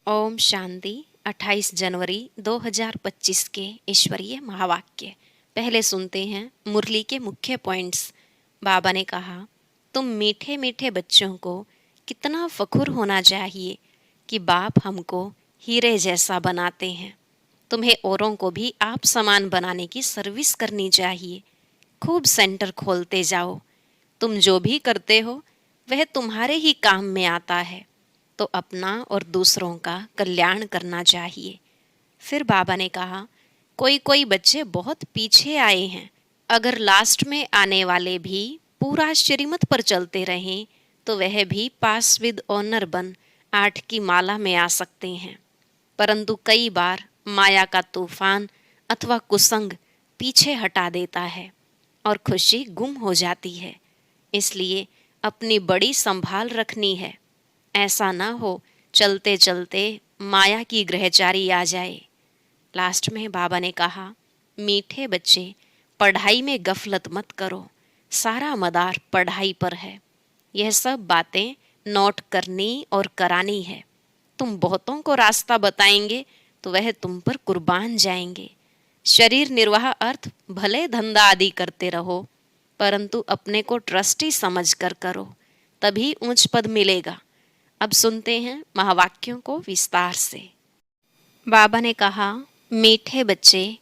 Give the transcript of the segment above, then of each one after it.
ओम शांति। 28 जनवरी 2025 के ईश्वरीय महावाक्य। पहले सुनते हैं मुरली के मुख्य पॉइंट्स। बाबा ने कहा, तुम मीठे मीठे बच्चों को कितना फखुर होना चाहिए कि बाप हमको हीरे जैसा बनाते हैं। तुम्हें औरों को भी आप समान बनाने की सर्विस करनी चाहिए। खूब सेंटर खोलते जाओ। तुम जो भी करते हो वह तुम्हारे ही काम में आता है, तो अपना और दूसरों का कल्याण करना चाहिए। फिर बाबा ने कहा, कोई कोई बच्चे बहुत पीछे आए हैं। अगर लास्ट में आने वाले भी पूरा श्रीमत पर चलते रहें तो वह भी पास विद ऑनर बन 8 की माला में आ सकते हैं। परंतु कई बार माया का तूफान अथवा कुसंग पीछे हटा देता है और खुशी गुम हो जाती है। इसलिए अपनी बड़ी संभाल रखनी है। ऐसा ना हो चलते चलते माया की ग्रहचारी आ जाए। लास्ट में बाबा ने कहा, मीठे बच्चे पढ़ाई में गफलत मत करो। सारा मदार पढ़ाई पर है। यह सब बातें नोट करनी और करानी है। तुम बहुतों को रास्ता बताएंगे तो वह तुम पर कुर्बान जाएंगे। शरीर निर्वाह अर्थ भले धंधा आदि करते रहो, परंतु अपने को ट्रस्टी समझ कर करो, तभी ऊंच पद मिलेगा। अब सुनते हैं महावाक्यों को विस्तार से। बाबा ने कहा, मीठे बच्चे,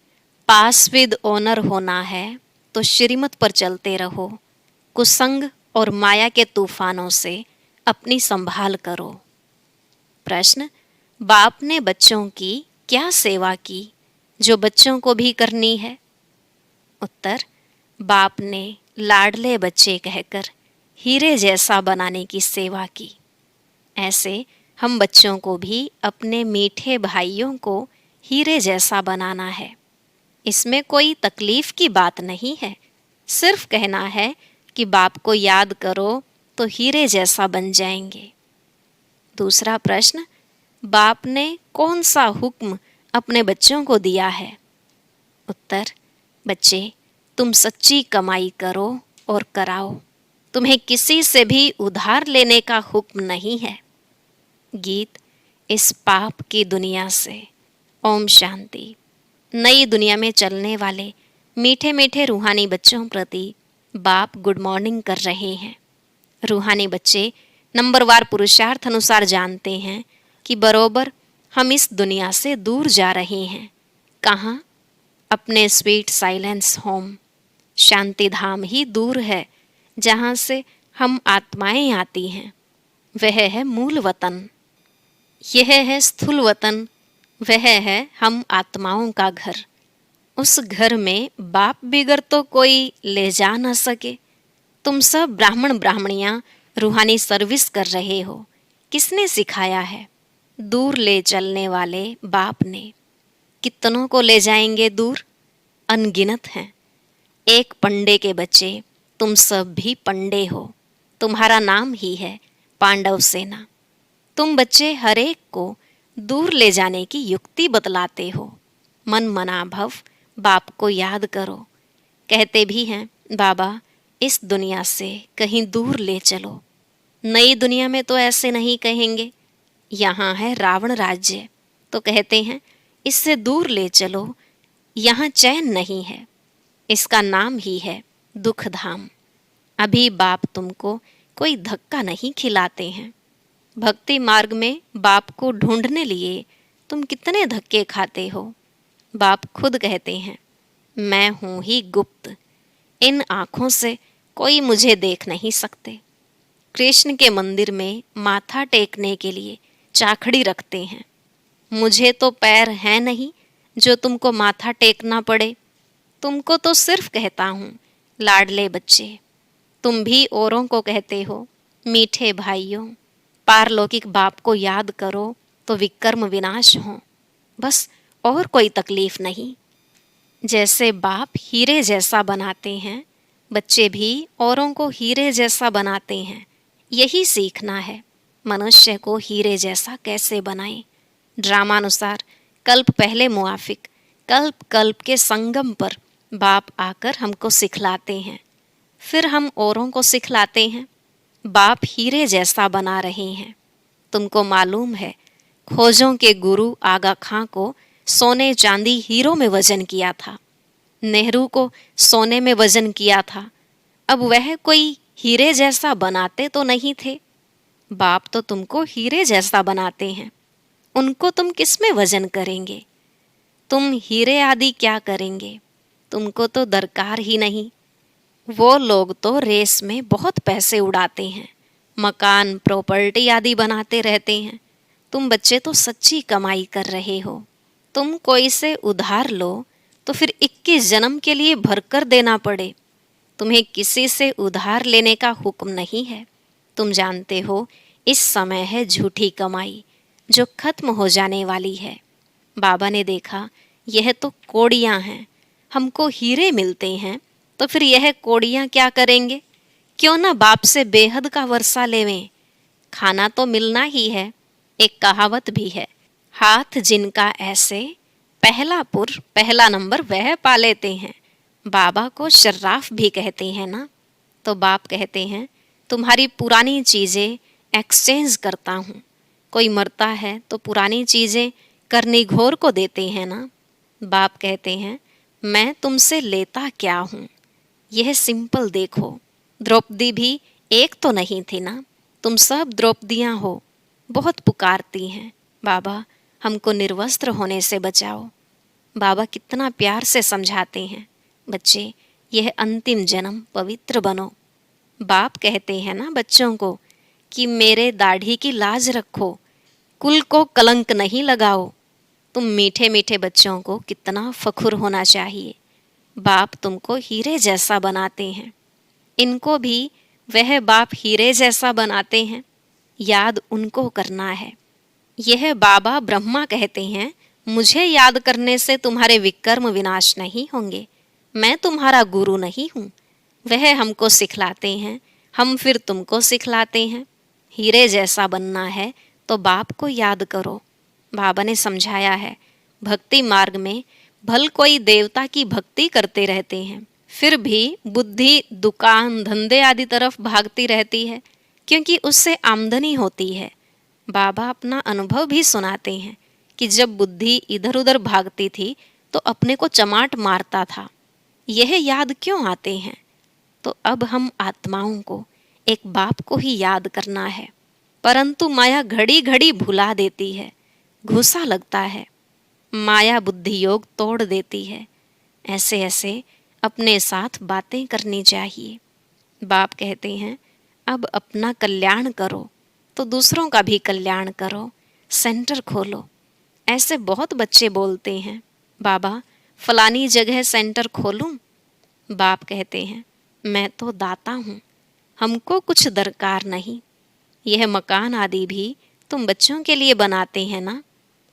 पास विद ऑनर होना है तो श्रीमत पर चलते रहो। कुसंग और माया के तूफानों से अपनी संभाल करो। प्रश्न, बाप ने बच्चों की क्या सेवा की जो बच्चों को भी करनी है? उत्तर, बाप ने लाडले बच्चे कहकर हीरे जैसा बनाने की सेवा की। ऐसे हम बच्चों को भी अपने मीठे भाइयों को हीरे जैसा बनाना है। इसमें कोई तकलीफ की बात नहीं है। सिर्फ कहना है कि बाप को याद करो तो हीरे जैसा बन जाएंगे। दूसरा प्रश्न, बाप ने कौन सा हुक्म अपने बच्चों को दिया है? उत्तर, बच्चे, तुम सच्ची कमाई करो और कराओ। तुम्हें किसी से भी उधार लेने का हुक्म नहीं है। गीत, इस पाप की दुनिया से। ओम शांति। नई दुनिया में चलने वाले मीठे मीठे रूहानी बच्चों प्रति बाप गुड मॉर्निंग कर रहे हैं। रूहानी बच्चे नंबरवार पुरुषार्थ अनुसार जानते हैं कि बरोबर हम इस दुनिया से दूर जा रहे हैं। कहाँ? अपने स्वीट साइलेंस होम। शांति धाम ही दूर है जहाँ से हम आत्माएं आती हैं। वह है मूल वतन। यह है स्थूल वतन। वह है हम आत्माओं का घर। उस घर में बाप बिगर तो कोई ले जा न सके। तुम सब ब्राह्मण ब्राह्मणियां रूहानी सर्विस कर रहे हो। किसने सिखाया है? दूर ले चलने वाले बाप ने। कितनों को ले जाएंगे दूर? अनगिनत हैं। एक पंडे के बच्चे तुम सब भी पंडे हो। तुम्हारा नाम ही है पांडव सेना। तुम बच्चे हर एक को दूर ले जाने की युक्ति बतलाते हो। मन मना भव बाप को याद करो। कहते भी हैं, बाबा इस दुनिया से कहीं दूर ले चलो। नई दुनिया में तो ऐसे नहीं कहेंगे। यहाँ है रावण राज्य, तो कहते हैं इससे दूर ले चलो, यहाँ चैन नहीं है। इसका नाम ही है दुख धाम। अभी बाप तुमको कोई धक्का नहीं खिलाते हैं। भक्ति मार्ग में बाप को ढूंढने लिए तुम कितने धक्के खाते हो। बाप खुद कहते हैं, मैं हूं ही गुप्त। इन आँखों से कोई मुझे देख नहीं सकते। कृष्ण के मंदिर में माथा टेकने के लिए चाखड़ी रखते हैं। मुझे तो पैर हैं नहीं जो तुमको माथा टेकना पड़े। तुमको तो सिर्फ कहता हूँ, लाडले बच्चे। तुम भी औरों को कहते हो, मीठे भाइयों, पारलौकिक बाप को याद करो तो विकर्म विनाश हो। बस और कोई तकलीफ नहीं। जैसे बाप हीरे जैसा बनाते हैं, बच्चे भी औरों को हीरे जैसा बनाते हैं। यही सीखना है, मनुष्य को हीरे जैसा कैसे बनाएं। ड्रामानुसार कल्प पहले मुआफिक, कल्प कल्प के संगम पर बाप आकर हमको सिखलाते हैं। फिर हम औरों को सिखलाते हैं। बाप हीरे जैसा बना रहे हैं। तुमको मालूम है खोजों के गुरु आगा खां को सोने चांदी हीरो में वजन किया था। नेहरू को सोने में वजन किया था। अब वह कोई हीरे जैसा बनाते तो नहीं थे। बाप तो तुमको हीरे जैसा बनाते हैं, उनको तुम किस में वजन करेंगे? तुम हीरे आदि क्या करेंगे? तुमको तो दरकार ही नहीं। वो लोग तो रेस में बहुत पैसे उड़ाते हैं, मकान प्रॉपर्टी आदि बनाते रहते हैं। तुम बच्चे तो सच्ची कमाई कर रहे हो। तुम कोई से उधार लो तो फिर 21 जन्म के लिए भरकर देना पड़े। तुम्हें किसी से उधार लेने का हुक्म नहीं है। तुम जानते हो इस समय है झूठी कमाई जो खत्म हो जाने वाली है। बाबा ने देखा यह तो कौड़ियाँ हैं, हमको हीरे मिलते हैं, तो फिर यह कौड़ियाँ क्या करेंगे? क्यों ना बाप से बेहद का वर्षा लेवें। खाना तो मिलना ही है। एक कहावत भी है, हाथ जिनका ऐसे पहला पुर पहला नंबर वह पा लेते हैं। बाबा को शर्राफ भी कहते हैं ना। तो बाप कहते हैं तुम्हारी पुरानी चीज़ें एक्सचेंज करता हूँ। कोई मरता है तो पुरानी चीज़ें करनीघोर को देते हैं ना। बाप कहते हैं मैं तुमसे लेता क्या हूँ? यह सिंपल देखो, द्रौपदी भी एक तो नहीं थी ना। तुम सब द्रौपदियाँ हो। बहुत पुकारती हैं, बाबा हमको निर्वस्त्र होने से बचाओ। बाबा कितना प्यार से समझाते हैं, बच्चे यह अंतिम जन्म पवित्र बनो। बाप कहते हैं ना बच्चों को कि मेरे दाढ़ी की लाज रखो, कुल को कलंक नहीं लगाओ। तुम मीठे मीठे बच्चों को कितना फखुर होना चाहिए। बाप तुमको हीरे जैसा बनाते हैं। इनको भी वह बाप हीरे जैसा बनाते हैं। याद उनको करना है। यह बाबा ब्रह्मा कहते हैं मुझे याद करने से तुम्हारे विकर्म विनाश नहीं होंगे। मैं तुम्हारा गुरु नहीं हूँ। वह हमको सिखलाते हैं, हम फिर तुमको सिखलाते हैं। हीरे जैसा बनना है तो बाप को याद करो। बाबा ने समझाया है भक्ति मार्ग में भल कोई देवता की भक्ति करते रहते हैं, फिर भी बुद्धि दुकान धंधे आदि तरफ भागती रहती है, क्योंकि उससे आमदनी होती है। बाबा अपना अनुभव भी सुनाते हैं कि जब बुद्धि इधर उधर भागती थी तो अपने को चमाट मारता था। यह याद क्यों आते हैं? तो अब हम आत्माओं को एक बाप को ही याद करना है, परंतु माया घड़ी घड़ी भुला देती है, घुसा लगता है। माया बुद्धि योग तोड़ देती है। ऐसे ऐसे अपने साथ बातें करनी चाहिए। बाप कहते हैं अब अपना कल्याण करो तो दूसरों का भी कल्याण करो, सेंटर खोलो। ऐसे बहुत बच्चे बोलते हैं बाबा फलानी जगह सेंटर खोलूं। बाप कहते हैं मैं तो दाता हूँ, हमको कुछ दरकार नहीं। यह मकान आदि भी तुम बच्चों के लिए बनाते हैं ना।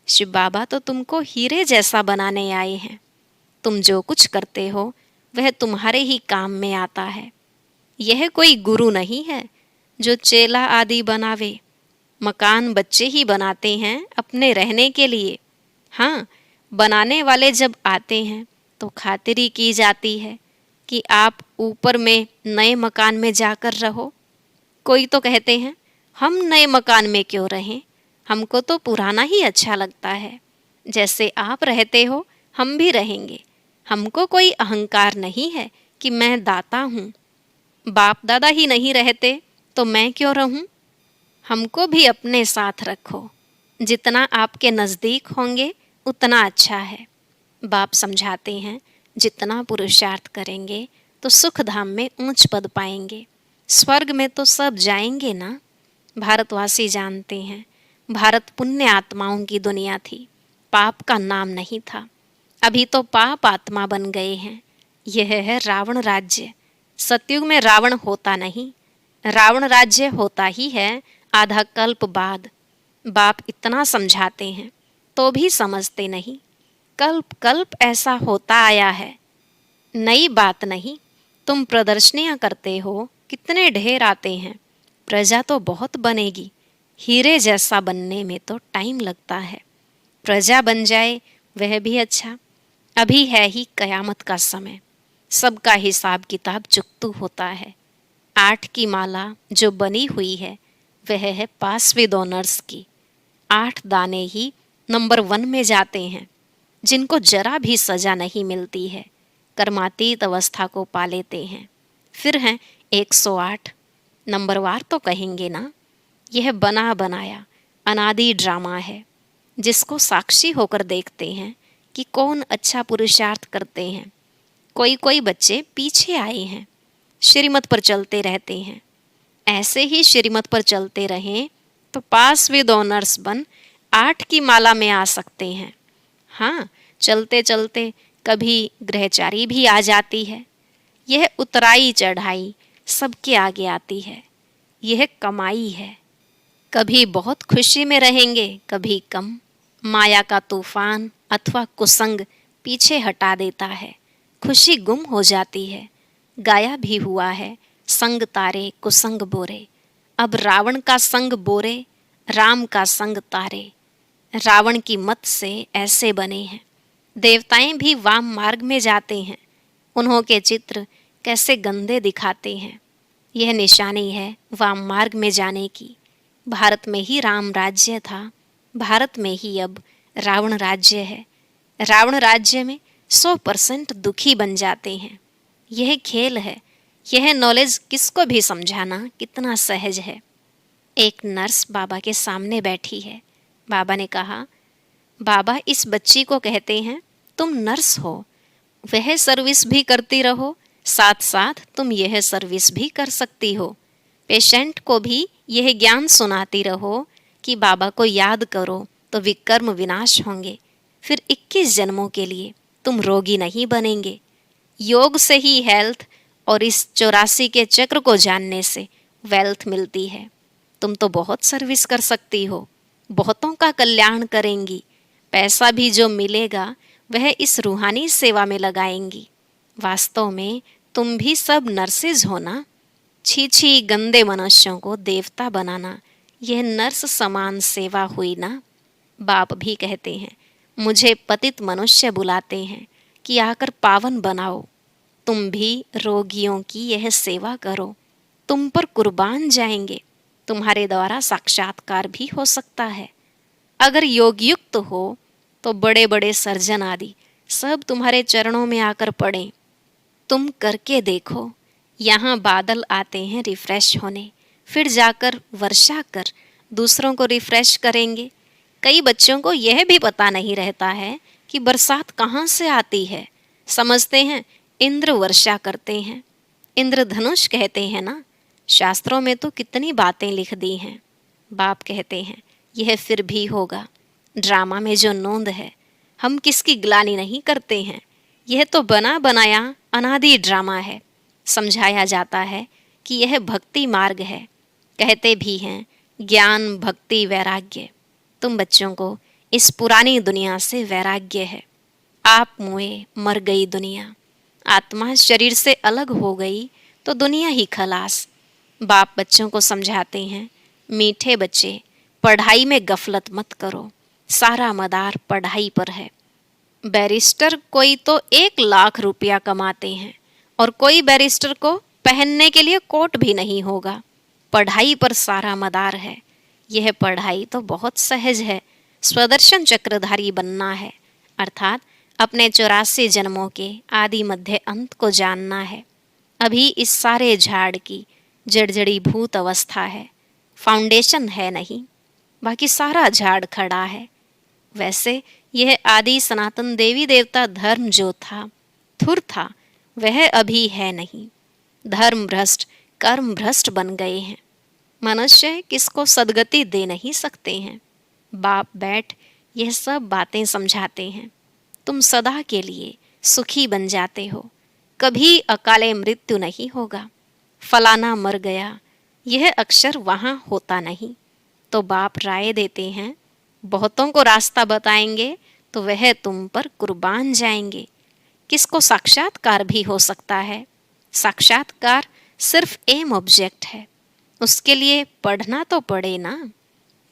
शिव बाबा तो तुमको हीरे जैसा बनाने आए हैं। तुम जो कुछ करते हो वह तुम्हारे ही काम में आता है। यह कोई गुरु नहीं है जो चेला आदि बनावे। मकान बच्चे ही बनाते हैं अपने रहने के लिए। हाँ, बनाने वाले जब आते हैं तो खातिरी की जाती है कि आप ऊपर में नए मकान में जाकर रहो। कोई तो कहते हैं हम नए मकान में क्यों रहें, हमको तो पुराना ही अच्छा लगता है। जैसे आप रहते हो हम भी रहेंगे। हमको कोई अहंकार नहीं है कि मैं दाता हूँ। बाप दादा ही नहीं रहते तो मैं क्यों रहूं? हमको भी अपने साथ रखो। जितना आपके नज़दीक होंगे उतना अच्छा है। बाप समझाते हैं जितना पुरुषार्थ करेंगे तो सुख धाम में ऊंच पद पाएंगे। स्वर्ग में तो सब जाएंगे ना। भारतवासी जानते हैं भारत पुण्य आत्माओं की दुनिया थी, पाप का नाम नहीं था। अभी तो पाप आत्मा बन गए हैं। यह है रावण राज्य। सतयुग में रावण होता नहीं, रावण राज्य होता ही है आधा कल्प बाद। बाप इतना समझाते हैं तो भी समझते नहीं। कल्प कल्प ऐसा होता आया है, नई बात नहीं। तुम प्रदर्शनियां करते हो, कितने ढेर आते हैं, प्रजा तो बहुत बनेगी। हीरे जैसा बनने में तो टाइम लगता है। प्रजा बन जाए वह भी अच्छा। अभी है ही कयामत का समय, सबका हिसाब किताब चुकतू होता है। 8 की माला जो बनी हुई है वह है पास विद ऑनर्स की। 8 दाने ही नंबर 1 में जाते हैं, जिनको जरा भी सजा नहीं मिलती है, कर्मातीत अवस्था को पा लेते हैं। फिर हैं 108, नंबरवार तो कहेंगे ना। यह बना बनाया अनादि ड्रामा है, जिसको साक्षी होकर देखते हैं कि कौन अच्छा पुरुषार्थ करते हैं। कोई कोई बच्चे पीछे आए हैं, श्रीमत पर चलते रहते हैं। ऐसे ही श्रीमत पर चलते रहें तो पास विद ऑनर्स बन 8 की माला में आ सकते हैं। हाँ, चलते चलते कभी ग्रहचारी भी आ जाती है। यह उतराई चढ़ाई सबके आगे आती है। यह कमाई है। कभी बहुत खुशी में रहेंगे, कभी कम। माया का तूफान अथवा कुसंग पीछे हटा देता है, खुशी गुम हो जाती है। गाया भी हुआ है, संग तारे कुसंग बोरे। अब रावण का संग बोरे, राम का संग तारे। रावण की मत से ऐसे बने हैं। देवताएं भी वाम मार्ग में जाते हैं। उन्हों के चित्र कैसे गंदे दिखाते हैं। यह निशानी है वाम मार्ग में जाने की। भारत में ही राम राज्य था, भारत में ही अब रावण राज्य है। रावण राज्य में 100% दुखी बन जाते हैं। यह खेल है। यह नॉलेज किसको भी समझाना कितना सहज है। एक नर्स बाबा के सामने बैठी है। बाबा ने कहा, बाबा इस बच्ची को कहते हैं तुम नर्स हो, वह सर्विस भी करती रहो, साथ साथ तुम यह सर्विस भी कर सकती हो। पेशेंट को भी यह ज्ञान सुनाती रहो कि बाबा को याद करो तो विकर्म विनाश होंगे। फिर 21 जन्मों के लिए तुम रोगी नहीं बनेंगे। योग से ही हेल्थ और इस 84 के चक्र को जानने से वेल्थ मिलती है। तुम तो बहुत सर्विस कर सकती हो, बहुतों का कल्याण करेंगी। पैसा भी जो मिलेगा वह इस रूहानी सेवा में लगाएंगी। वास्तव में तुम भी सब नर्सेज हो ना। छी छी गंदे मनुष्यों को देवता बनाना, यह नर्स समान सेवा हुई ना। बाप भी कहते हैं, मुझे पतित मनुष्य बुलाते हैं कि आकर पावन बनाओ। तुम भी रोगियों की यह सेवा करो। तुम पर कुर्बान जाएंगे। तुम्हारे द्वारा साक्षात्कार भी हो सकता है। अगर योगयुक्त हो तो बड़े बड़े सर्जन आदि सब तुम्हारे चरणों में आकर पड़ें। तुम करके देखो। यहाँ बादल आते हैं रिफ्रेश होने, फिर जाकर वर्षा कर दूसरों को रिफ्रेश करेंगे। कई बच्चों को यह भी पता नहीं रहता है कि बरसात कहाँ से आती है। समझते हैं इंद्र वर्षा करते हैं, इंद्रधनुष कहते हैं ना। शास्त्रों में तो कितनी बातें लिख दी हैं। बाप कहते हैं यह फिर भी होगा। ड्रामा में जो नोंद है, हम किसकी ग्लानि नहीं करते हैं। यह तो बना बनाया अनादि ड्रामा है। समझाया जाता है कि यह भक्ति मार्ग है। कहते भी हैं ज्ञान भक्ति वैराग्य। तुम बच्चों को इस पुरानी दुनिया से वैराग्य है। आप मुए मर गई दुनिया। आत्मा शरीर से अलग हो गई तो दुनिया ही खलास। बाप बच्चों को समझाते हैं, मीठे बच्चे पढ़ाई में गफलत मत करो, सारा मदार पढ़ाई पर है। बैरिस्टर कोई तो 1 लाख रुपया कमाते हैं और कोई बैरिस्टर को पहनने के लिए कोट भी नहीं होगा। पढ़ाई पर सारा मदार है। यह पढ़ाई तो बहुत सहज है। स्वदर्शन चक्रधारी बनना है, अर्थात अपने 84 जन्मों के आदि मध्य अंत को जानना है। अभी इस सारे झाड़ की जड़जड़ी भूत अवस्था है, फाउंडेशन है नहीं, बाकी सारा झाड़ खड़ा है। वैसे यह आदि सनातन देवी देवता धर्म जो था, थुर था, वह अभी है नहीं। धर्म भ्रष्ट कर्म भ्रष्ट बन गए हैं। मनुष्य किसको सदगति दे नहीं सकते हैं। बाप बैठ यह सब बातें समझाते हैं। तुम सदा के लिए सुखी बन जाते हो। कभी अकाले मृत्यु नहीं होगा। फलाना मर गया, यह अक्षर वहाँ होता नहीं। तो बाप राय देते हैं, बहुतों को रास्ता बताएंगे तो वह तुम पर कुर्बान जाएंगे। किसको साक्षात्कार भी हो सकता है। साक्षात्कार सिर्फ एम ऑब्जेक्ट है। उसके लिए पढ़ना तो पड़े ना।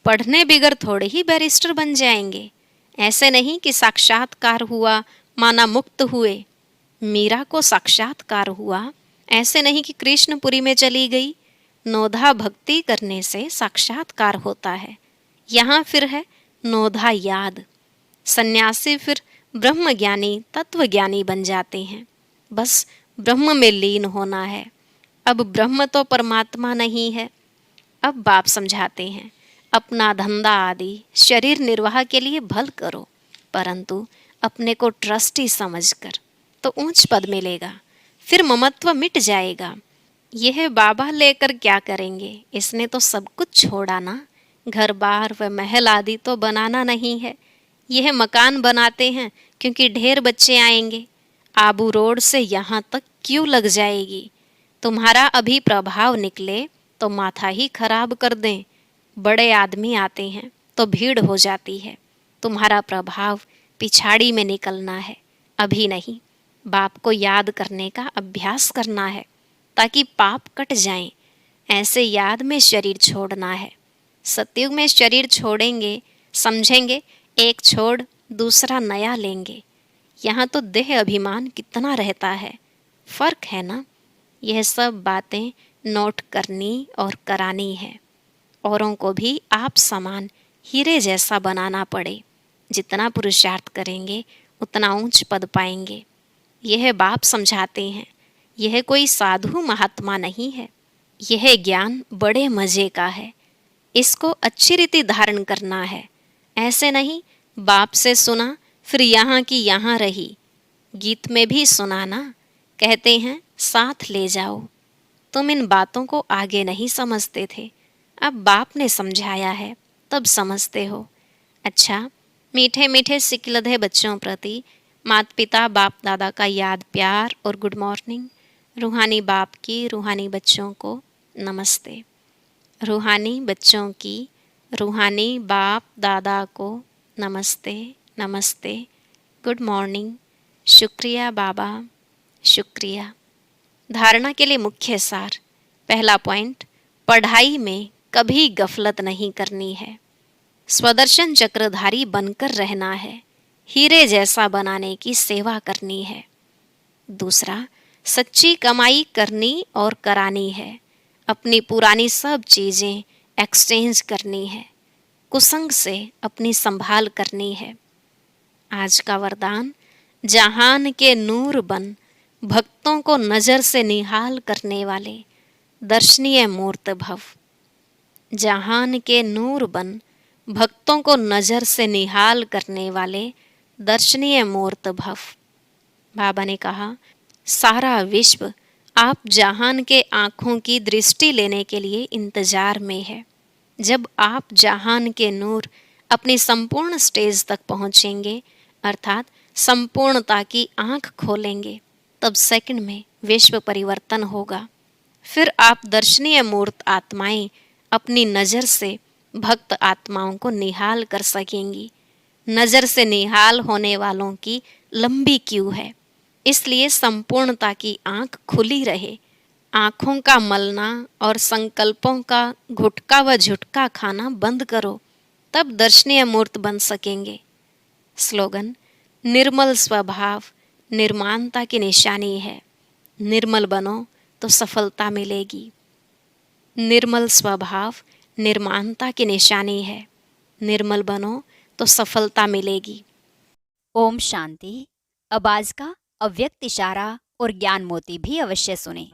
पढ़ने बिगर थोड़े ही बैरिस्टर बन जाएंगे। ऐसे नहीं कि साक्षात्कार हुआ माना मुक्त हुए। मीरा को साक्षात्कार हुआ, ऐसे नहीं कि कृष्णपुरी में चली गई। नोधा भक्ति करने से साक्षात्कार होता है। यहाँ फिर है नोधा याद। सन्यासी फिर ब्रह्मज्ञानी तत्वज्ञानी बन जाते हैं। बस ब्रह्म में लीन होना है। अब ब्रह्म तो परमात्मा नहीं है। अब बाप समझाते हैं, अपना धंधा आदि शरीर निर्वाह के लिए भल करो, परंतु अपने को ट्रस्टी समझकर, तो ऊंच पद मिलेगा, फिर ममत्व मिट जाएगा। यह बाबा लेकर क्या करेंगे? इसने तो सब कुछ छोड़ा ना। घर बार व महल आदि तो बनाना नहीं है। यह मकान बनाते हैं क्योंकि ढेर बच्चे आएंगे। आबू रोड से यहाँ तक क्यों लग जाएगी? तुम्हारा अभी प्रभाव निकले तो माथा ही खराब कर दें। बड़े आदमी आते हैं तो भीड़ हो जाती है। तुम्हारा प्रभाव पिछाड़ी में निकलना है, अभी नहीं। बाप को याद करने का अभ्यास करना है ताकि पाप कट जाएं। ऐसे याद में शरीर छोड़ना है। सतयुग में शरीर छोड़ेंगे, समझेंगे एक छोड़ दूसरा नया लेंगे। यहाँ तो देह अभिमान कितना रहता है, फर्क है ना। यह सब बातें नोट करनी और करानी है। औरों को भी आप समान हीरे जैसा बनाना पड़े। जितना पुरुषार्थ करेंगे उतना ऊंच पद पाएंगे। यह बाप समझाते हैं, यह कोई साधु महात्मा नहीं है। यह ज्ञान बड़े मजे का है। इसको अच्छी रीति धारण करना है। ऐसे नहीं बाप से सुना फिर यहाँ की यहाँ रही। गीत में भी सुना ना, कहते हैं साथ ले जाओ। तुम इन बातों को आगे नहीं समझते थे, अब बाप ने समझाया है तब समझते हो। अच्छा, मीठे मीठे सिकलधे बच्चों प्रति माता पिता बाप दादा का याद प्यार और गुड मॉर्निंग। रूहानी बाप की रूहानी बच्चों को नमस्ते। रूहानी बच्चों की रूहानी बाप दादा को नमस्ते नमस्ते, गुड मॉर्निंग, शुक्रिया बाबा, शुक्रिया। धारणा के लिए मुख्य सार। पहला पॉइंट, पढ़ाई में कभी गफलत नहीं करनी है। स्वदर्शन चक्रधारी बनकर रहना है। हीरे जैसा बनाने की सेवा करनी है। दूसरा, सच्ची कमाई करनी और करानी है। अपनी पुरानी सब चीज़ें एक्सचेंज करनी है। कुसंग से अपनी संभाल करनी है। आज का वरदान, जहान के नूर बन भक्तों को नज़र से निहाल करने वाले दर्शनीय मूर्त भव। जहान के नूर बन भक्तों को नज़र से निहाल करने वाले दर्शनीय मूर्त भव। बाबा ने कहा, सारा विश्व आप जहान के आँखों की दृष्टि लेने के लिए इंतजार में है। जब आप जहान के नूर अपनी संपूर्ण स्टेज तक पहुँचेंगे, अर्थात संपूर्णता की आँख खोलेंगे, तब सेकंड में विश्व परिवर्तन होगा। फिर आप दर्शनीय मूर्त आत्माएं अपनी नज़र से भक्त आत्माओं को निहाल कर सकेंगी। नज़र से निहाल होने वालों की लंबी क्यू है, इसलिए संपूर्णता की आँख खुली रहे। आँखों का मलना और संकल्पों का घुटका व झुटका खाना बंद करो, तब दर्शनीय मूर्त बन सकेंगे। स्लोगन, निर्मल स्वभाव निर्माणता की निशानी है। निर्मल बनो तो सफलता मिलेगी। निर्मल स्वभाव निर्माणता की निशानी है। निर्मल बनो तो सफलता मिलेगी। ओम शांति। अब आज का अव्यक्त इशारा और ज्ञान मोती भी अवश्य सुने।